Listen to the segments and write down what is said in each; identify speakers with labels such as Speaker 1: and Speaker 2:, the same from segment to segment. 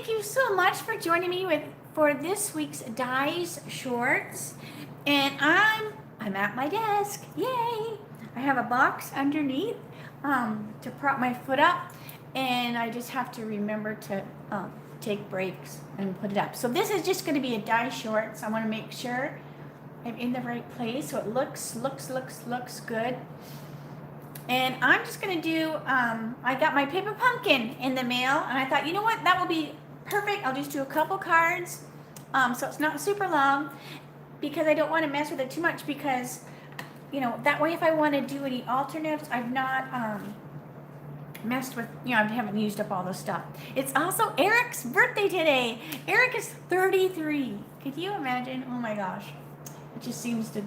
Speaker 1: thank you so much for joining me for this week's Dies Shorts. And I'm at my desk. Yay! I have a box underneath to prop my foot up, and I just have to remember to take breaks and put it up. So this is just going to be a Dies Shorts. I want to make sure I'm in the right place so it looks good. And I'm just going to do, I got my paper pumpkin in the mail, and I thought, you know what, that will be perfect. I'll just do a couple cards, so it's not super long, because I don't want to mess with it too much, because, you know, that way if I want to do any alternates, I've not messed with, you know, I haven't used up all the stuff. It's also Eric's birthday today. Eric is 33. Could you imagine? Oh my gosh. It just seems to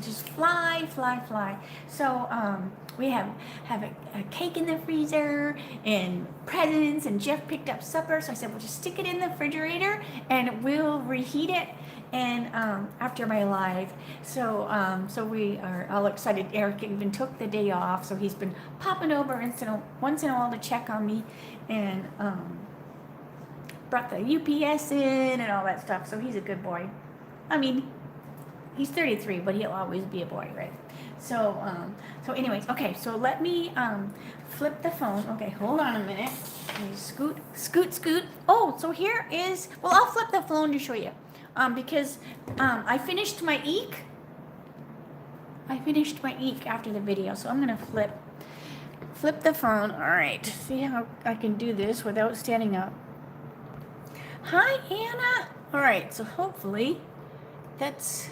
Speaker 1: just fly. So we have a cake in the freezer and presents, and Jeff picked up supper, so I said we'll just stick it in the refrigerator and we'll reheat it and after my live. So we are all excited. Eric even took the day off, so he's been popping over once in a while to check on me, and brought the UPS in and all that stuff. So he's a good boy. I mean, he's 33, but he'll always be a boy, right? So anyways, okay, so let me flip the phone. Okay, hold on a minute. Let me scoot. Oh, so here is, well, I'll flip the phone to show you. Because I finished my eek. After the video, so I'm gonna flip the phone. All right, see how I can do this without standing up. Hi, Anna. All right, so hopefully that's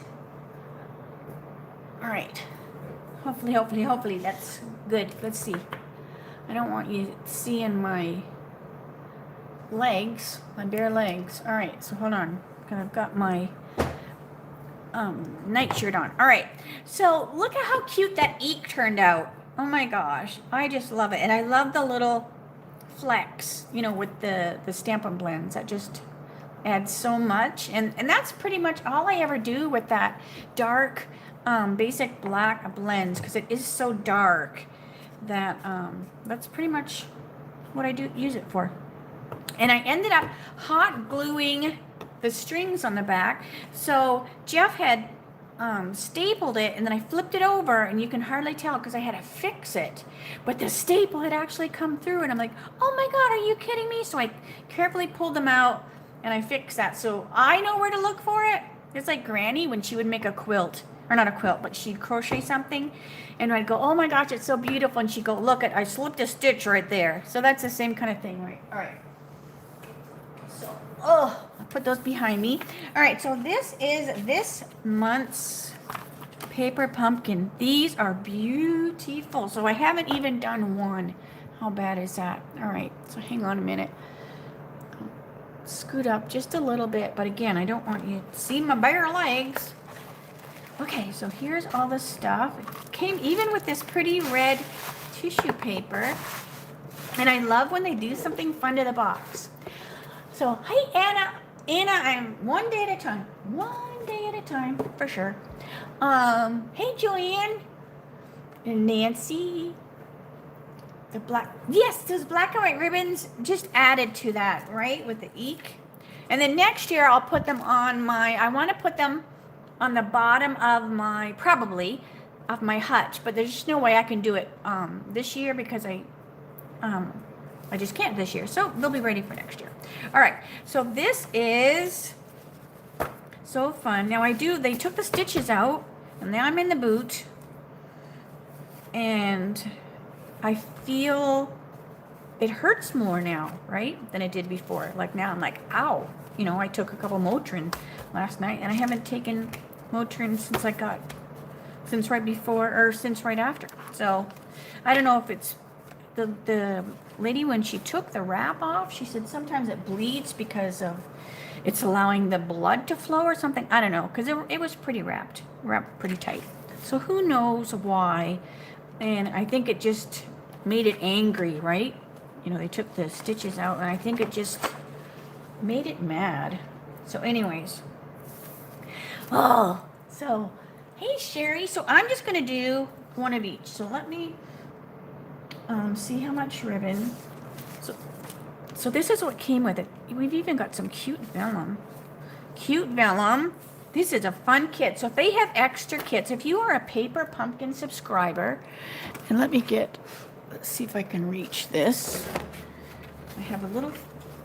Speaker 1: all right. Hopefully that's good. Let's see. I don't want you seeing my legs, my bare legs. All right, so hold on. I've got my nightshirt on. All right, so look at how cute that eek turned out. Oh my gosh, I just love it. And I love the little flecks, you know, with the Stampin' Blends. That just adds so much. And that's pretty much all I ever do with that dark basic black blends, because it is so dark that that's pretty much what I use it for. And I ended up hot gluing the strings on the back. So Jeff had stapled it, and then I flipped it over, and you can hardly tell because I had to fix it, but the staple had actually come through, and I'm like, oh my god, are you kidding me? So I carefully pulled them out and I fixed that, so I know where to look for it. It's like Granny when she would make a quilt, or not a quilt, but she'd crochet something, and I'd go, oh my gosh, it's so beautiful, and she'd go, look, I slipped a stitch right there. So that's the same kind of thing, right? All right, so I'll put those behind me. All right, so this is this month's paper pumpkin. These are beautiful. So I haven't even done one. How bad is that? All right, so hang on a minute. Scoot up just a little bit, but again, I don't want you to see my bare legs. Okay, so here's all the stuff. It came even with this pretty red tissue paper, and I love when they do something fun to the box. So, hi, Anna. I'm one day at a time, for sure. Hey, Joanne and Nancy. Yes, those black and white ribbons just added to that, right, with the eek. And then next year I'll put them on I want to put them on the bottom of my hutch, but there's just no way I can do it this year, because I just can't this year. So they'll be ready for next year. All right, so this is so fun. Now they took the stitches out, and now I'm in the boot, and I feel it hurts more now, right, than it did before. Like now I'm like, ow. You know, I took a couple Motrin last night, and I haven't taken Motrin since right before, or since right after. So I don't know if it's the lady, when she took the wrap off, she said sometimes it bleeds because of it's allowing the blood to flow or something. I don't know, because it was pretty wrapped pretty tight. So who knows why? And I think it just made it angry, right? You know, they took the stitches out, and I think it just made it mad. So anyways, so hey, Sherry. So I'm just gonna do one of each. So let me see how much ribbon. So So this is what came with it. We've even got some cute vellum. Cute vellum. This is a fun kit. So if they have extra kits, if you are a Paper Pumpkin subscriber, and let's see if I can reach this. I have a little,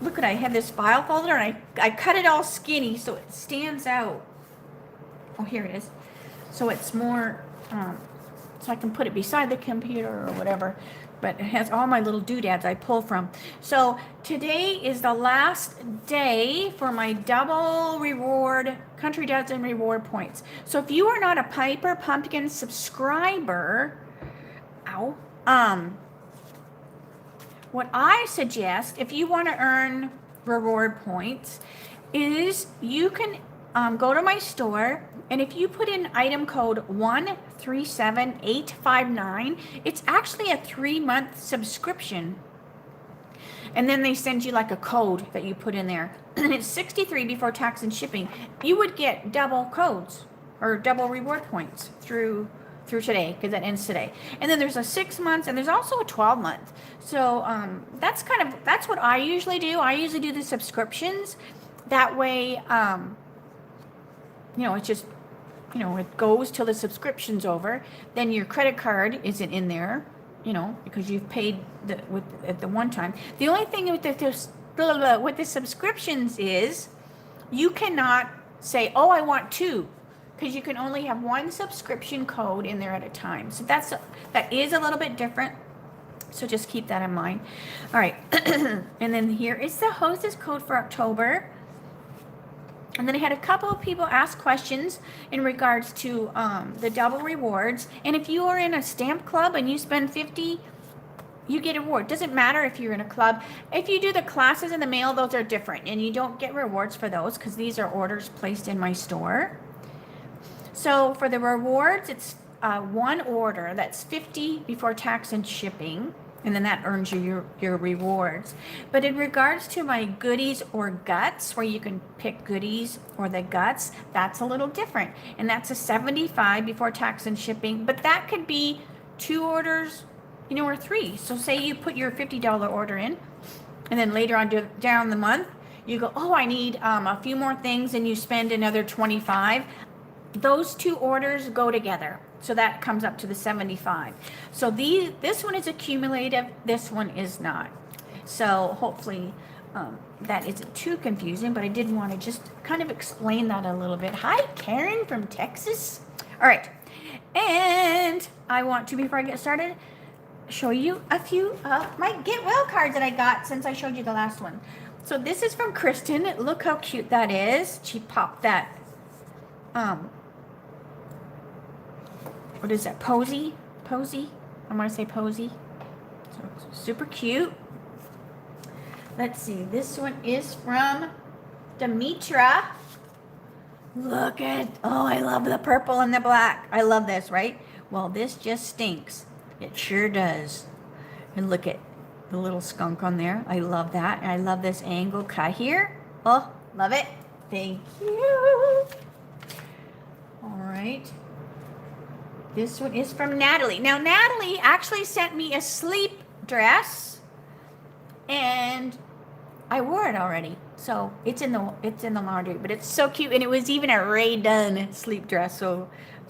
Speaker 1: look at, I have this file folder, and I cut it all skinny so it stands out. Oh, here it is. So it's more, so I can put it beside the computer or whatever. But it has all my little doodads I pull from. So today is the last day for my double reward, Country Dozen reward points. So if you are not a Paper Pumpkin subscriber, what I suggest, if you want to earn reward points, is you can go to my store, and if you put in item code 137859, it's actually a 3-month subscription. And then they send you like a code that you put in there. And it's $63 before tax and shipping. You would get double codes or double reward points through today, because that ends today. And then there's a 6 months, and there's also a 12-month. So that's what I usually do. I usually do the subscriptions. That way, it's just, it goes till the subscription's over. Then your credit card isn't in there, because you've paid at the one time. The only thing with the subscriptions is you cannot say, oh, I want 2, because you can only have 1 subscription code in there at a time. So that is a little bit different. So just keep that in mind. All right. And then here is the Hostess Code for October. And then I had a couple of people ask questions in regards to the double rewards. And if you are in a stamp club and you spend $50, you get a reward. Doesn't matter if you're in a club. If you do the classes in the mail, those are different. And you don't get rewards for those because these are orders placed in my store. So for the rewards, it's one order. That's $50 before tax and shipping. And then that earns you your rewards. But in regards to my goodies or guts, where you can pick goodies or the guts, that's a little different. And that's a $75 before tax and shipping. But that could be 2 orders, or 3. So say you put your $50 order in, and then later on down the month, you go, oh, I need a few more things, and you spend another $25. Those 2 orders go together. So that comes up to the 75. So this one is accumulative. This one is not. So hopefully that isn't too confusing, but I did want to just kind of explain that a little bit. Hi, Karen from Texas. All right. And I want to, before I get started, show you a few of my Get Well cards that I got since I showed you the last one. So this is from Kristen. Look how cute that is. She popped that what is that? Posy? I want to say posy. So super cute. Let's see. This one is from Demetra. Look at, I love the purple and the black. I love this, right? Well, this just stinks. It sure does. And look at the little skunk on there. I love that. And I love this angle cut here. Oh, love it. Thank you. All right. This one is from Natalie. Now, Natalie actually sent me a sleep dress, and I wore it already. So it's in the laundry, but it's so cute, and it was even a Ray Dunn sleep dress. So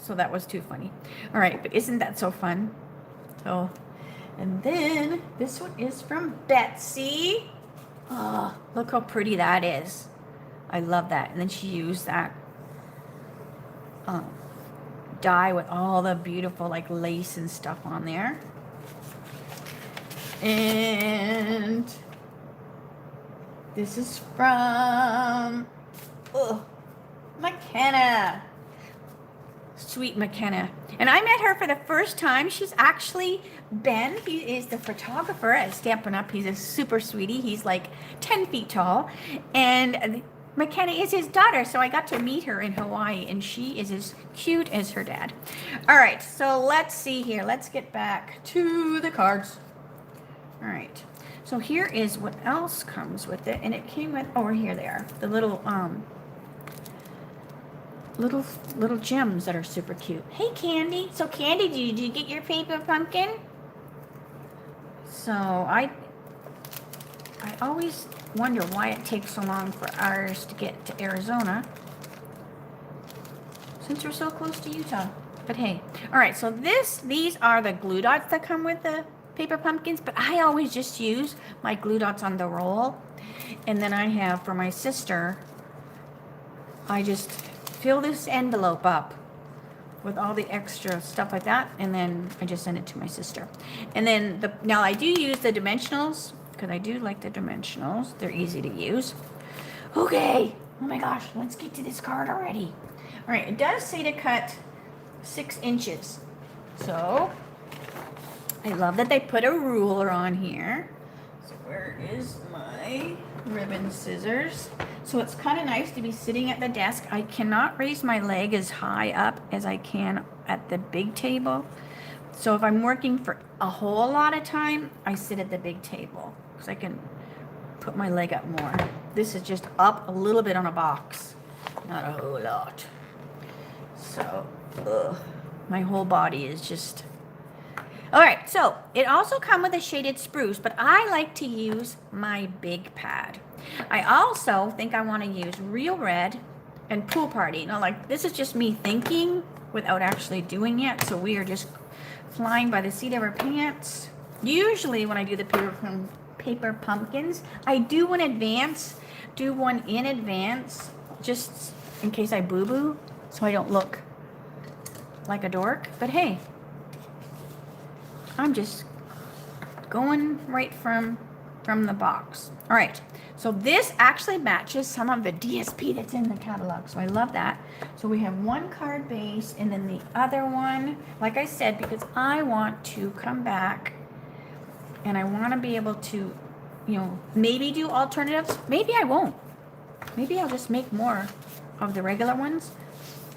Speaker 1: that was too funny. All right, but isn't that so fun? So, and then this one is from Betsy. Oh, look how pretty that is. I love that. And then she used that dye with all the beautiful like lace and stuff on there. And this is from McKenna. Sweet McKenna. And I met her for the first time. She's actually Ben. He is the photographer at Stampin' Up. He's a super sweetie. He's like 10 feet tall. And McKenna is his daughter, so I got to meet her in Hawaii, and she is as cute as her dad. All right, so let's see here. Let's get back to the cards. All right, so here is what else comes with it, and it came with, here they are, the little little gems that are super cute. Hey, Candy. So, Candy, did you get your paper pumpkin? So, I always wonder why it takes so long for ours to get to Arizona, since we're so close to Utah. But hey, all right, so these are the glue dots that come with the paper pumpkins, but I always just use my glue dots on the roll. And then I have, for my sister, I just fill this envelope up with all the extra stuff like that, and then I just send it to my sister. And then now I do use the dimensionals, because I do like the dimensionals. They're easy to use. Okay, oh my gosh, let's get to this card already. All right, it does say to cut 6 inches. So I love that they put a ruler on here. So where is my ribbon scissors? So it's kind of nice to be sitting at the desk. I cannot raise my leg as high up as I can at the big table. So if I'm working for a whole lot of time, I sit at the big table because I can put my leg up more. This is just up a little bit on a box, not a whole lot. So, my whole body is just... All right, so it also comes with a shaded spruce, but I like to use my big pad. I also think I want to use Real Red and Pool Party. Now, like, this is just me thinking without actually doing it, so we are just flying by the seat of our pants. Usually when I do the paper pumpkins, I do one in advance, just in case I boo-boo, so I don't look like a dork. But hey, I'm just going right from the box. All right, so this actually matches some of the DSP that's in the catalog, so I love that. So we have one card base, and then the other one, like I said, because I want to come back and I want to be able to, you know, maybe do alternatives. Maybe I won't. Maybe I'll just make more of the regular ones,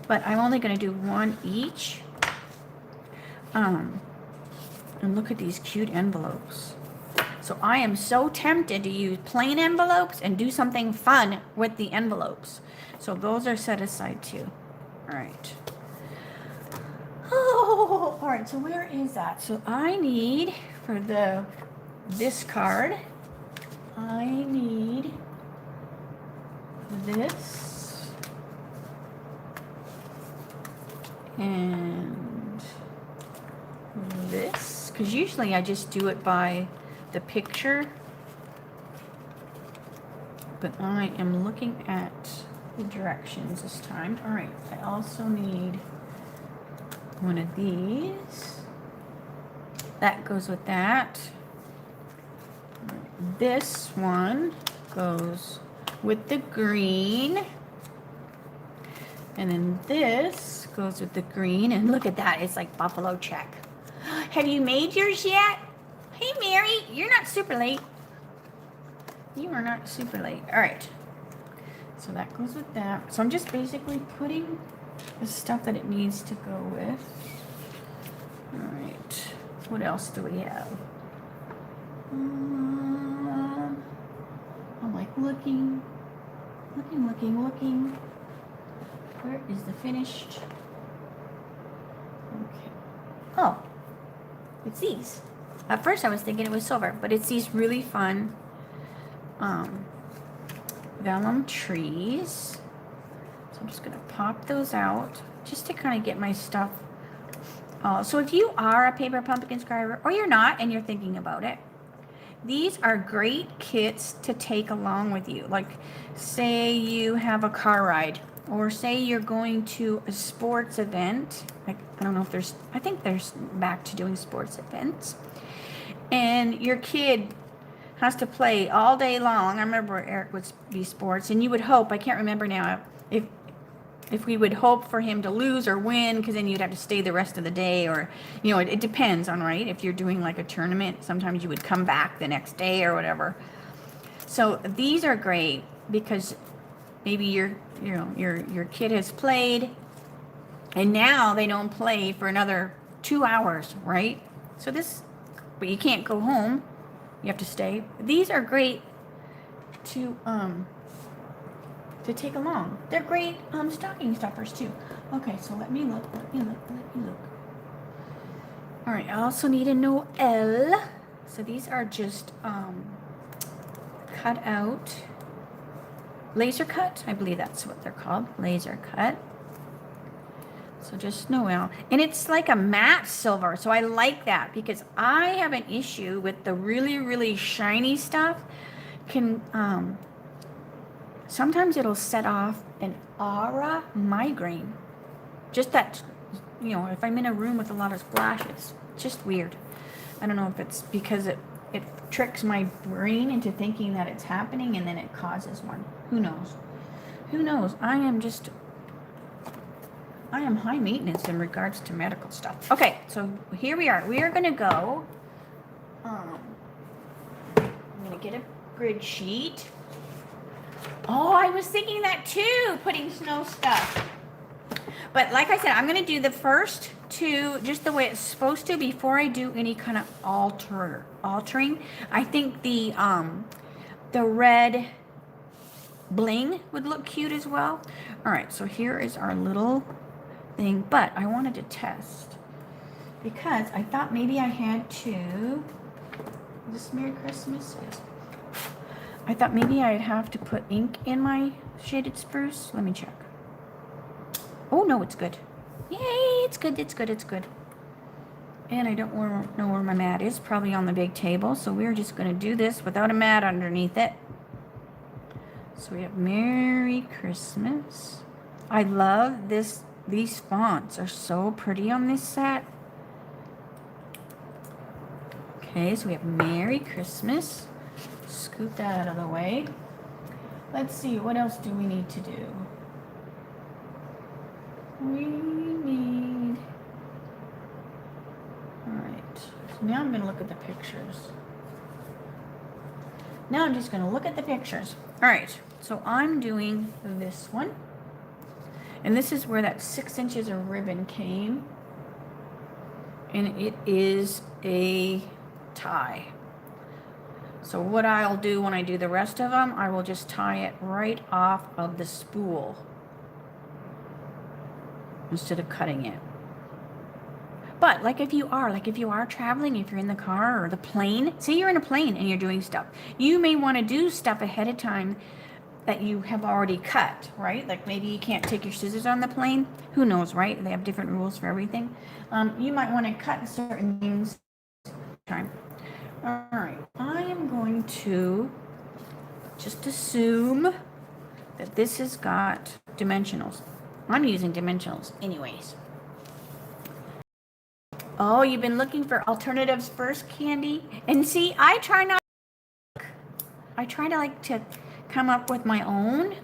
Speaker 1: but I'm only going to do one each. And look at these cute envelopes. So I am so tempted to use plain envelopes and do something fun with the envelopes. So those are set aside too. All right. Oh, all right, so where is that? So I need, for this card, I need this and this, because usually I just do it by the picture, but I am looking at the directions this time. All right, I also need one of these. That goes with that. This one goes with the green. And then this goes with the green. And look at that, it's like buffalo check. Have you made yours yet? Hey, Mary, you're not super late. You are not super late. All right. So that goes with that. So I'm just basically putting the stuff that it needs to go with. All right. What else do we have? I'm like looking. Where is the finished? Okay. Oh, it's these. At first I was thinking it was silver, but it's these really fun Vellum Trees. So I'm just going to pop those out just to kind of get my stuff. So if you are a paper pumpkin subscriber, or you're not and you're thinking about it, these are great kits to take along with you. Like, say you have a car ride, or say you're going to a sports event. Like, I don't know if there's, I think there's back to doing sports events. And your kid has to play all day long. I remember Eric would be sports, and you would hope, I can't remember now, if we would hope for him to lose or win, because then you'd have to stay the rest of the day, or, you know, it depends on, right? If you're doing like a tournament, sometimes you would come back the next day or whatever. So these are great because maybe your kid has played and now they don't play for another 2 hours, right? So this, but you can't go home. You have to stay. These are great to take along. They're great stocking stuffers too. Okay, so let me look. All right, I also need a Noel. So these are just cut out, laser cut, I believe that's what they're called, laser cut. So just know now, and it's like a matte silver, so I like that because I have an issue with the really, really shiny stuff. Sometimes it'll set off an aura migraine. Just that, if I'm in a room with a lot of splashes, it's just weird. I don't know if it's because it tricks my brain into thinking that it's happening and then it causes one. Who knows? Who knows? I am high maintenance in regards to medical stuff. Okay, so here we are. We are going to go, I'm going to get a grid sheet. Oh, I was thinking that too, putting snow stuff. But like I said, I'm going to do the first two just the way it's supposed to before I do any kind of altering. I think the red bling would look cute as well. All right, so here is our little thing, but I wanted to test because I thought maybe I had to. Is this Merry Christmas? Yes. I thought maybe I'd have to put ink in my shaded spruce. Let me check. Oh no, it's good. Yay, it's good, it's good, it's good. And I don't know where my mat is. Probably on the big table. So we're just going to do this without a mat underneath it. So we have Merry Christmas. I love this. These fonts are so pretty on this set. Okay, so we have Merry Christmas. Scoot that out of the way. Let's see, what else do we need to do? We need... Alright, so now I'm going to look at the pictures. Now I'm just going to look at the pictures. Alright, so I'm doing this one. And this is where that 6 inches of ribbon came. And it is a tie. So what I'll do when I do the rest of them, I will just tie it right off of the spool instead of cutting it. But if you are traveling, if you're in the car or the plane, say you're in a plane and you're doing stuff, you may want to do stuff ahead of time that you have already cut, right? Like maybe you can't take your scissors on the plane. Who knows, right? They have different rules for everything. You might want to cut certain things time. All right, I am going to just assume that this has got dimensionals. I'm using dimensionals anyways. Oh, you've been looking for alternatives first, Candy? And see, I try to come up with my own.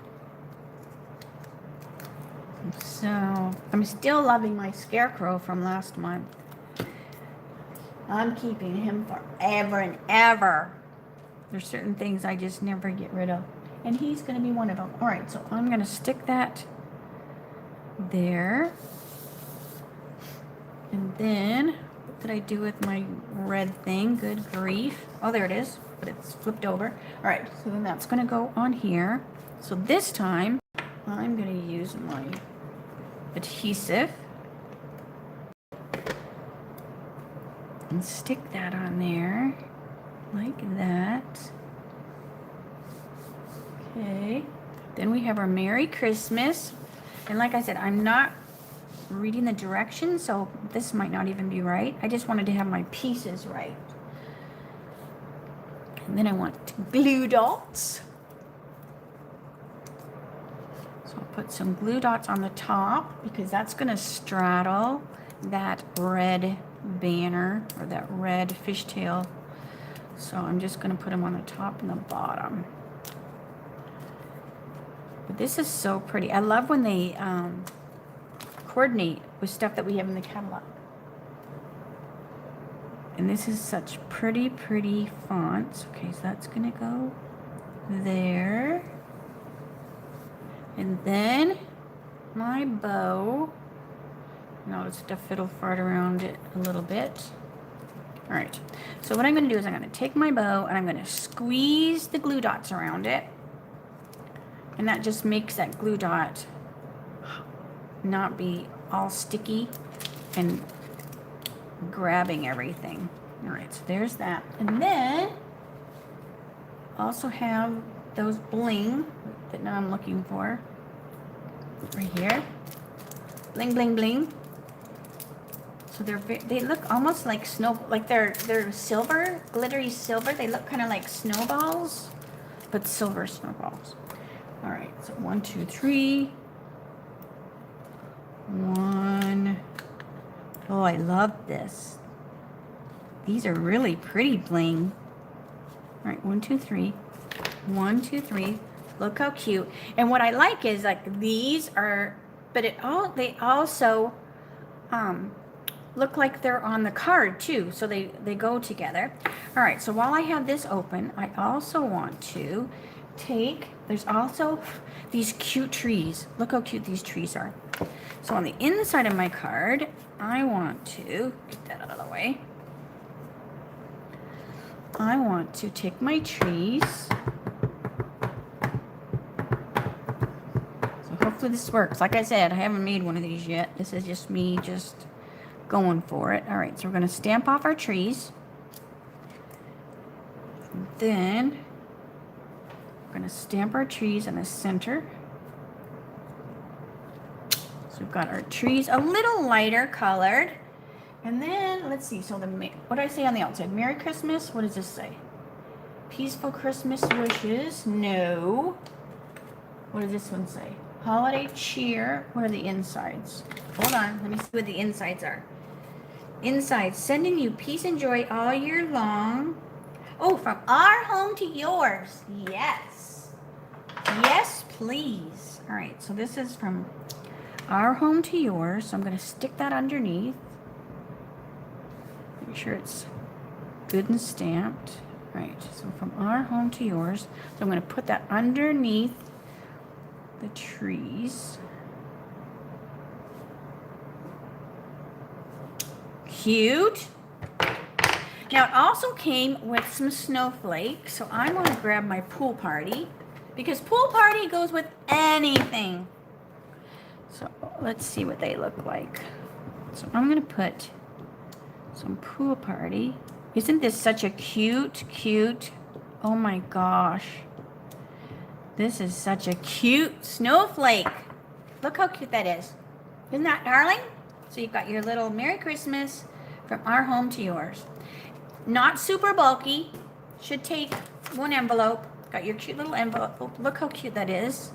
Speaker 1: So I'm still loving my scarecrow from last month. I'm keeping him forever and ever. There's certain things I just never get rid of. And he's going to be one of them. All right, so I'm going to stick that there. And then, what did I do with my red thing? Good grief. Oh, there it is. But it's flipped over. All right, so then that's going to go on here. So this time, I'm going to use my adhesive. And stick that on there. Like that. Okay. Then we have our Merry Christmas. And like I said, I'm not reading the directions, so this might not even be right. I just wanted to have my pieces right. And then I want glue dots. So I'll put some glue dots on the top because that's going to straddle that red banner or that red fishtail. So I'm just going to put them on the top and the bottom. But this is so pretty. I love when they coordinate with stuff that we have in the catalog. And this is such pretty, pretty fonts. Okay, so that's going to go there. And then my bow. Now let's just fiddle fart around it a little bit. All right, so what I'm going to do is I'm going to take my bow and I'm going to squeeze the glue dots around it. And that just makes that glue dot not be all sticky and grabbing everything. All right, so there's that. And then also have those bling that now I'm looking for. Right here. Bling, bling, bling. So they look almost like they're silver, glittery silver. They look kind of like snowballs, but silver snowballs. All right, so 1, 2, 3. 1. Oh, I love this. These are really pretty bling. All right, 1, 2, 3. 1, 2, 3. Look how cute. And what I like is like these are, but they also look like they're on the card too. So they go together. All right, so while I have this open, I also want to there's also these cute trees. Look how cute these trees are. So on the inside of my card, I want to get that out of the way. I want to take my trees. So hopefully this works. Like I said, I haven't made one of these yet. This is just me going for it. All right, so we're going to stamp off our trees. Then we're going to stamp our trees in the center. So we've got our trees a little lighter colored. And then, let's see, so what do I say on the outside? Merry Christmas? What does this say? Peaceful Christmas wishes? No. What does this one say? Holiday cheer? What are the insides? Hold on, let me see what the insides are. Inside, sending you peace and joy all year long. Oh, from our home to yours. Yes. Yes, please. All right, so this is from our home to yours. So I'm going to stick that underneath. Make sure it's good and stamped. All right, so from our home to yours. So I'm going to put that underneath the trees. Cute. Now it also came with some snowflakes, so I'm going to grab my pool party because pool party goes with anything. So let's see what they look like. So I'm going to put some pool party. Isn't this such a cute, oh my gosh. This is such a cute snowflake. Look how cute that is. Isn't that darling? So you've got your little Merry Christmas from our home to yours. Not super bulky. Should take one envelope. Got your cute little envelope. Oh, look how cute that is.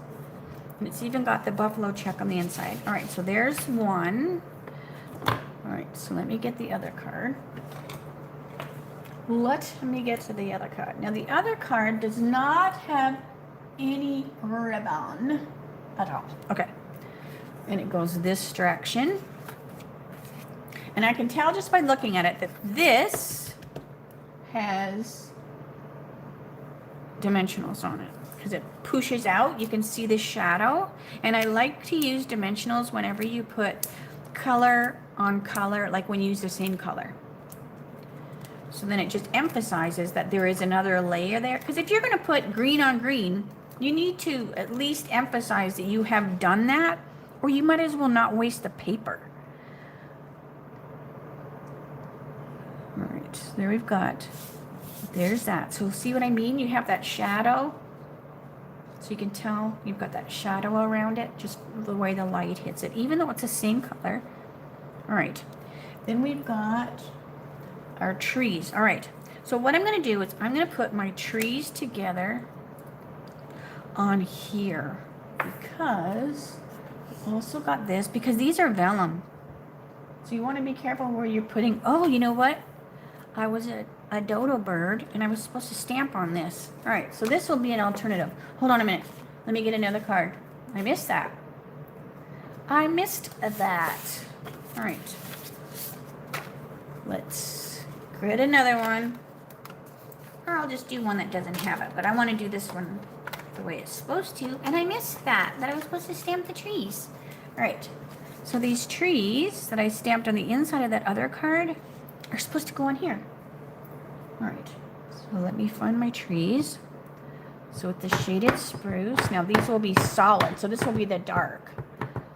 Speaker 1: And it's even got the buffalo check on the inside. All right, so there's one. All right, so let me get the other card. Let me get to the other card. Now the other card does not have any ribbon at all. Okay. And it goes this direction. And I can tell just by looking at it that this has dimensionals on it because it pushes out. You can see the shadow. And I like to use dimensionals whenever you put color on color, like when you use the same color. So then it just emphasizes that there is another layer there. Because if you're going to put green on green, you need to at least emphasize that you have done that, or you might as well not waste the paper. All right, so there we've got, there's that. So see what I mean? You have that shadow. So you can tell you've got that shadow around it, just the way the light hits it, even though it's the same color. All right, then we've got our trees. All right, so what I'm going to do is I'm going to put my trees together on here because I also got this because these are vellum. So you want to be careful where you're putting. Oh, you know what? I was a dodo bird and I was supposed to stamp on this. All right, so this will be an alternative. Hold on a minute. Let me get another card. I missed that. I missed that. All right. Let's grid another one. Or I'll just do one that doesn't have it. But I want to do this one the way it's supposed to. And I missed that I was supposed to stamp the trees. All right. So these trees that I stamped on the inside of that other card are supposed to go on here. All right. So let me find my trees. So with the shaded spruce. Now these will be solid. So this will be the dark.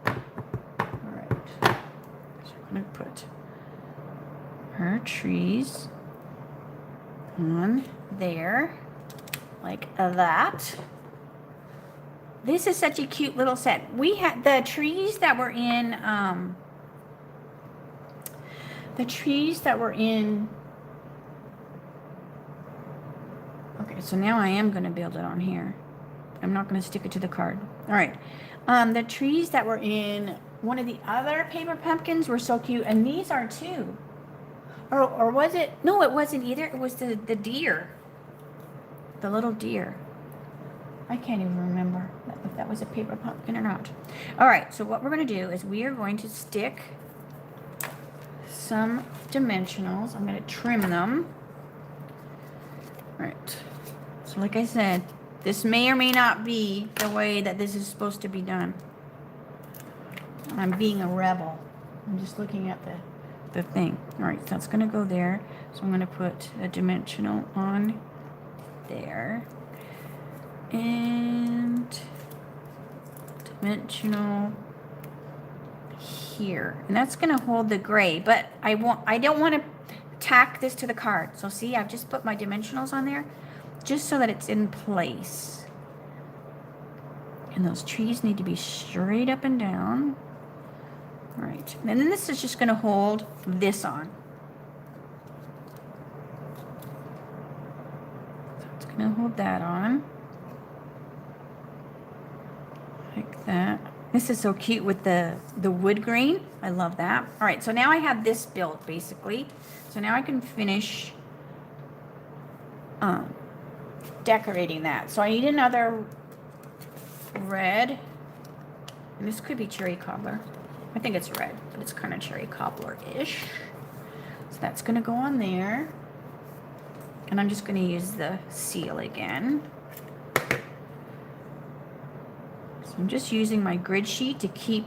Speaker 1: All right. So I'm going to put her trees on there. like that. This is such a cute little set. We had the trees that were in, okay, so now I am going to build it on here. I'm not going to stick it to the card. All right. The trees that were in one of the other paper pumpkins were so cute, and these are too. Or was it? No, it wasn't either. It was the deer. The little deer. I can't even remember if that was a paper pumpkin or not. All right, so what we're going to do is we are going to stick some dimensionals. I'm going to trim them. All right. So like I said, this may or may not be the way that this is supposed to be done. I'm being a rebel. I'm just looking at the thing. All right, so that's going to go there. So I'm going to put a dimensional on there. And dimensional here. And that's going to hold the gray, but I don't want to tack this to the card. So see, I've just put my dimensionals on there just so that it's in place. And those trees need to be straight up and down. All right. And then this is just going to hold this on. So it's going to hold that on. Like that. This is so cute with the wood grain. I love that. All right, so now I have this built basically. So now I can finish decorating that. So I need another red. And this could be cherry cobbler. I think it's red, but it's kind of cherry cobbler-ish. So that's going to go on there. And I'm just going to use the seal again. I'm just using my grid sheet to keep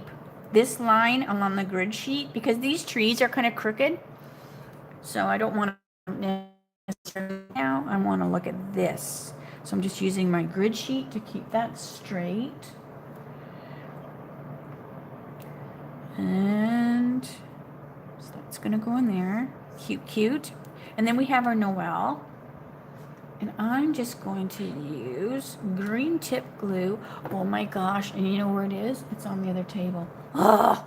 Speaker 1: this line along the grid sheet because these trees are kind of crooked. So I don't want to necessarily now. I want to look at this. So I'm just using my grid sheet to keep that straight. And so that's going to go in there. Cute, cute. And then we have our Noel. And I'm just going to use green tip glue. Oh my gosh. And you know where it is? It's on the other table. Oh!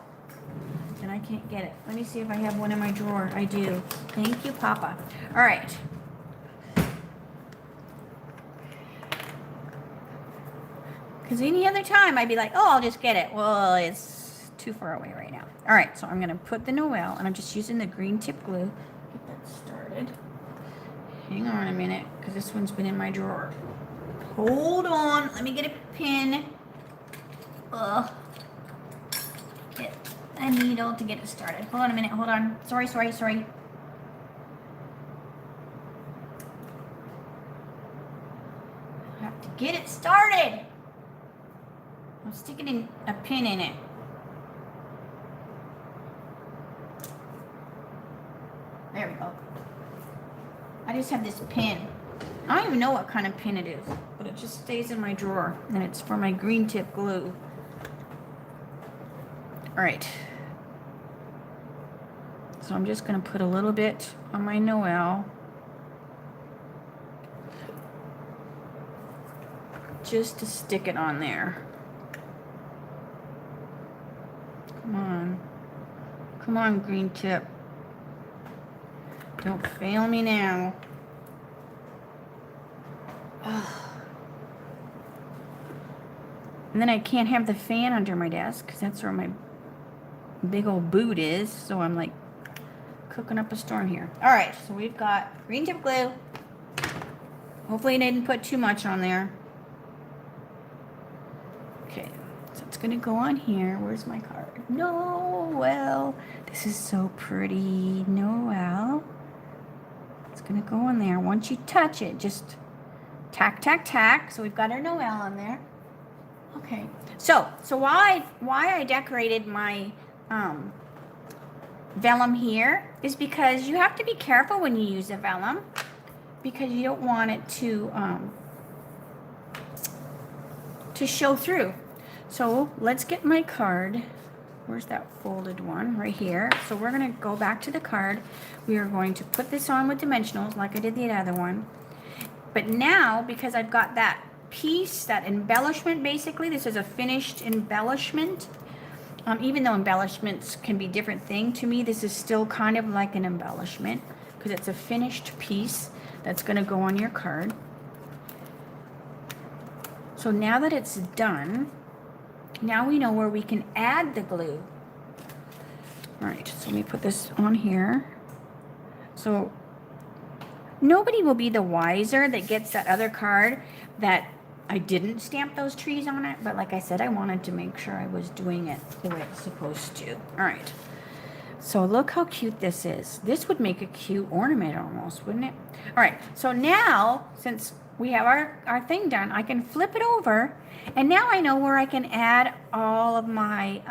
Speaker 1: And I can't get it. Let me see if I have one in my drawer. I do. Thank you, Papa. All right. Because any other time I'd be like, oh, I'll just get it. Well, it's too far away right now. All right. So I'm going to put the Noel. And I'm just using the green tip glue. Get that started. Hang on a minute, because this one's been in my drawer. Hold on. Let me get a pin. Get a needle to get it started. Hold on a minute. Hold on. Sorry. I have to get it started. I'm sticking a pin in it. There we go. I just have this pin. I don't even know what kind of pin it is, but it just stays in my drawer, and it's for my green tip glue. All right. So I'm just going to put a little bit on my Noel. Just to stick it on there. Come on. Come on, green tip. Don't fail me now. And then I can't have the fan under my desk because that's where my big old boot is. So I'm like cooking up a storm here. All right, so we've got green tip glue. Hopefully I didn't put too much on there. Okay, so it's going to go on here. Where's my card? Noel. This is so pretty. Noel. It's going to go in there. Once you touch it, just tack, tack, tack. So we've got our Noel on there. Okay. So why I decorated my vellum here is because you have to be careful when you use a vellum because you don't want it to show through. So let's get my card. Where's that folded one? Right here. So we're going to go back to the card. We are going to put this on with dimensionals like I did the other one. But now, because I've got that piece, that embellishment, basically, this is a finished embellishment. Even though embellishments can be different thing to me, this is still kind of like an embellishment because it's a finished piece that's going to go on your card. So now that it's done, now we know where we can add the glue. All right, so let me put this on here. So nobody will be the wiser that gets that other card that I didn't stamp those trees on it, but like I said, I wanted to make sure I was doing it the way it's supposed to. All right, so look how cute this is. This would make a cute ornament almost, wouldn't it? All right, so now, since we have our thing done, I can flip it over, and now I know where I can add all of my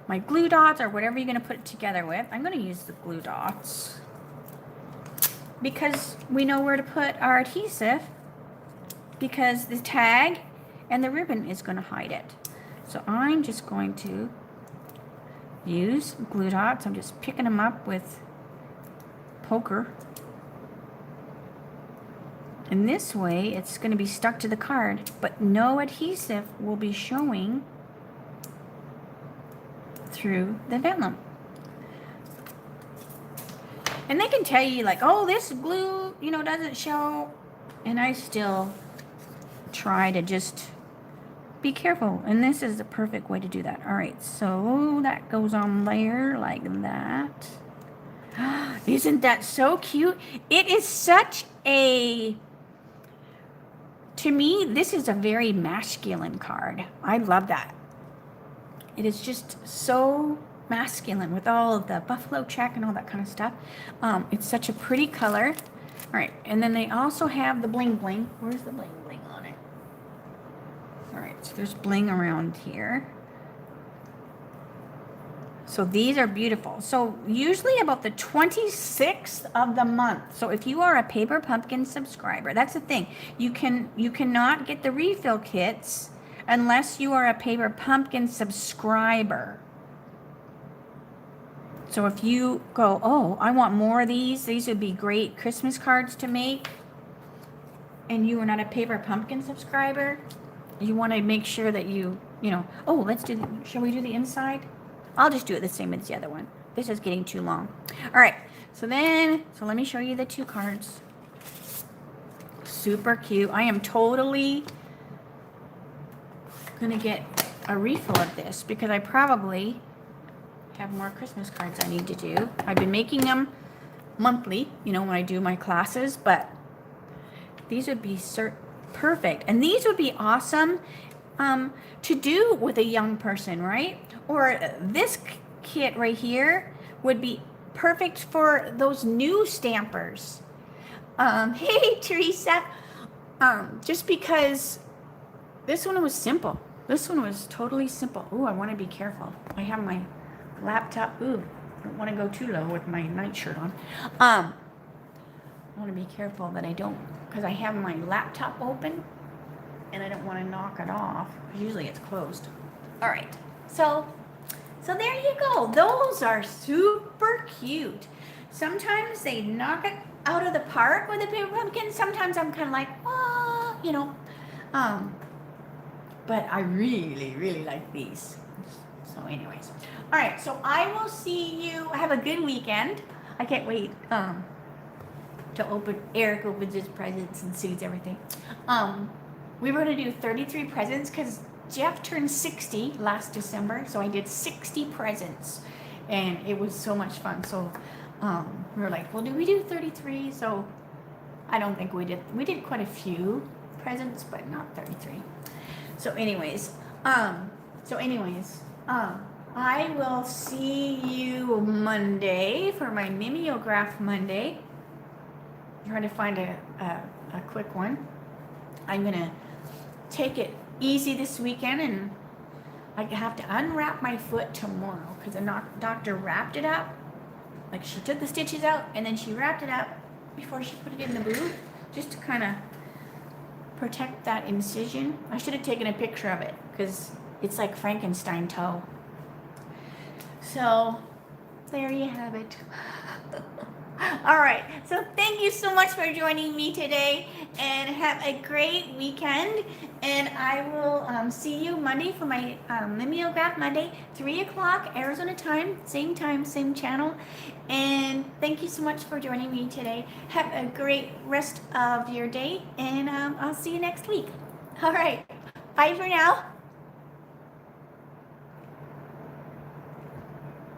Speaker 1: my glue dots or whatever you're going to put it together with. I'm going to use the glue dots because we know where to put our adhesive, because the tag and the ribbon is going to hide it. So I'm just going to use glue dots. I'm just picking them up with poker. And this way it's going to be stuck to the card, but no adhesive will be showing through the vellum. And they can tell you like, oh, this glue, you know, doesn't show. And I still try to just be careful. And this is the perfect way to do that. All right, so that goes on there like that. Isn't that so cute? It is such a, to me, this is a very masculine card. I love that. It is just so masculine with all of the buffalo check and all that kind of stuff. It's such a pretty color. All right, and then they also have the bling bling. Where's the bling bling on it? All right, so there's bling around here. So these are beautiful. So usually about the 26th of the month. So if you are a Paper Pumpkin subscriber, that's the thing. You cannot get the refill kits unless you are a Paper Pumpkin subscriber. So if you go, oh, I want more of these would be great Christmas cards to make, and you are not a Paper Pumpkin subscriber, you want to make sure that you know, oh, shall we do the inside? I'll just do it the same as the other one. This is getting too long. All right, so let me show you the two cards. Super cute. I am totally gonna get a refill of this because I probably have more Christmas cards I need to do. I've been making them monthly, you know, when I do my classes, but these would be perfect. And these would be awesome to do with a young person, right? Or this kit right here would be perfect for those new stampers. Hey, Teresa. Just because this one was simple. This one was totally simple. Ooh, I want to be careful. I have my laptop. Ooh, I don't want to go too low with my nightshirt on. I want to be careful that I don't, because I have my laptop open and I don't want to knock it off. Usually it's closed. All right. So there you go. Those are super cute. Sometimes they knock it out of the park with a Paper Pumpkin. Sometimes I'm kind of like, oh, you know. But I really, really like these. So anyways. All right, so I will see you. Have a good weekend. I can't wait to Eric opens his presents and sees everything. We were going to do 33 presents because Jeff turned 60 last December. So I did 60 presents. And it was so much fun. So we were like, well, do we do 33? So I don't think we did. We did quite a few presents, but not 33. So anyways, I will see you Monday for my mimeograph Monday. I'm trying to find a quick one. I'm going to take it easy this weekend, and I have to unwrap my foot tomorrow because the doctor wrapped it up. Like, she took the stitches out and then she wrapped it up before she put it in the boot, just to kind of protect that incision. I should have taken a picture of it because it's like Frankenstein toe. So there you have it. All right. So thank you so much for joining me today, and have a great weekend. And I will see you Monday for my mimeograph Monday, 3 o'clock Arizona time, same channel. And thank you so much for joining me today. Have a great rest of your day, and I'll see you next week. All right. Bye for now.